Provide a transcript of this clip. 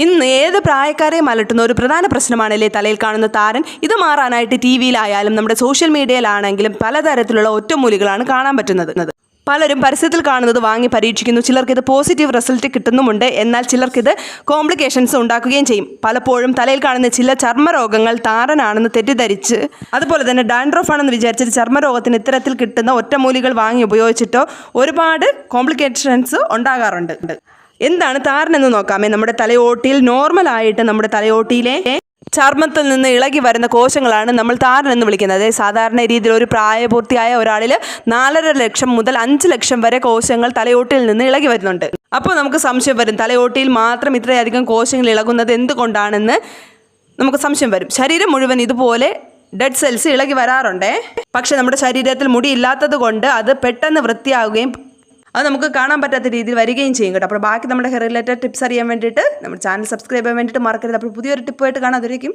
ഇന്ന് ഏത് പ്രായക്കാരെയും അലട്ടുന്ന ഒരു പ്രധാന പ്രശ്നമാണല്ലേ തലയിൽ കാണുന്ന താരൻ. ഇത് മാറാനായിട്ട് ടി വിയിലായാലും നമ്മുടെ സോഷ്യൽ മീഡിയയിലാണെങ്കിലും പലതരത്തിലുള്ള ഒറ്റമൂലികളാണ് കാണാൻ പറ്റുന്നത്. പലരും പരസ്യത്തിൽ കാണുന്നത് വാങ്ങി പരീക്ഷിക്കുന്നു. ചിലർക്കിത് പോസിറ്റീവ് റിസൾട്ട് കിട്ടുന്നുമുണ്ട്. എന്നാൽ ചിലർക്കിത് കോംപ്ലിക്കേഷൻസ് ഉണ്ടാക്കുകയും ചെയ്യും. പലപ്പോഴും തലയിൽ കാണുന്ന ചില ചർമ്മരോഗങ്ങൾ താരനാണെന്ന് തെറ്റിദ്ധരിച്ച്, അതുപോലെ തന്നെ ഡാൻഡ്രഫ് ആണെന്ന് വിചാരിച്ചിട്ട് ചർമ്മരോഗത്തിന് ഇത്തരത്തിൽ കിട്ടുന്ന ഒറ്റമൂലികൾ വാങ്ങി ഉപയോഗിച്ചിട്ടോ ഒരുപാട് കോംപ്ലിക്കേഷൻസ് ഉണ്ടാകാറുണ്ട്. എന്താണ് താരനെന്ന് നോക്കാമേ. നമ്മുടെ തലയോട്ടിയിൽ നോർമലായിട്ട് നമ്മുടെ തലയോട്ടിയിലെ ചർമ്മത്തിൽ നിന്ന് ഇളകി വരുന്ന കോശങ്ങളാണ് നമ്മൾ താരൻ എന്ന് വിളിക്കുന്നത്. സാധാരണ രീതിയിൽ ഒരു പ്രായപൂർത്തിയായ ഒരാളിൽ 4.5 ലക്ഷം മുതൽ 5 ലക്ഷം വരെ കോശങ്ങൾ തലയോട്ടിയിൽ നിന്ന് ഇളകി വരുന്നുണ്ട്. അപ്പോൾ നമുക്ക് സംശയം വരും, തലയോട്ടിയിൽ മാത്രം ഇത്രയധികം കോശങ്ങൾ ഇളകുന്നത് എന്തുകൊണ്ടാണെന്ന് നമുക്ക് സംശയം വരും. ശരീരം മുഴുവൻ ഇതുപോലെ ഡെഡ് സെൽസ് ഇളകി വരാറുണ്ട്. പക്ഷെ നമ്മുടെ ശരീരത്തിൽ മുടി ഇല്ലാത്തത് കൊണ്ട് അത് പെട്ടെന്ന് വൃത്തിയാവുകയും അത് നമുക്ക് കാണാൻ പറ്റാത്ത രീതിയിൽ വരികയും ചെയ്യും കേട്ടോ. അപ്പോൾ ബാക്കി നമ്മുടെ ഹെയർ റിലേറ്റഡ് ടിപ്സ് അറിയാൻ വേണ്ടിയിട്ട് നമ്മുടെ ചാനൽ സബ്സ്ക്രൈബ് ചെയ്യാൻ വേണ്ടിയിട്ട് മറക്കരുത്. അപ്പോൾ പുതിയൊരു ടിപ്പായിട്ട് കാണാതിരിക്കും.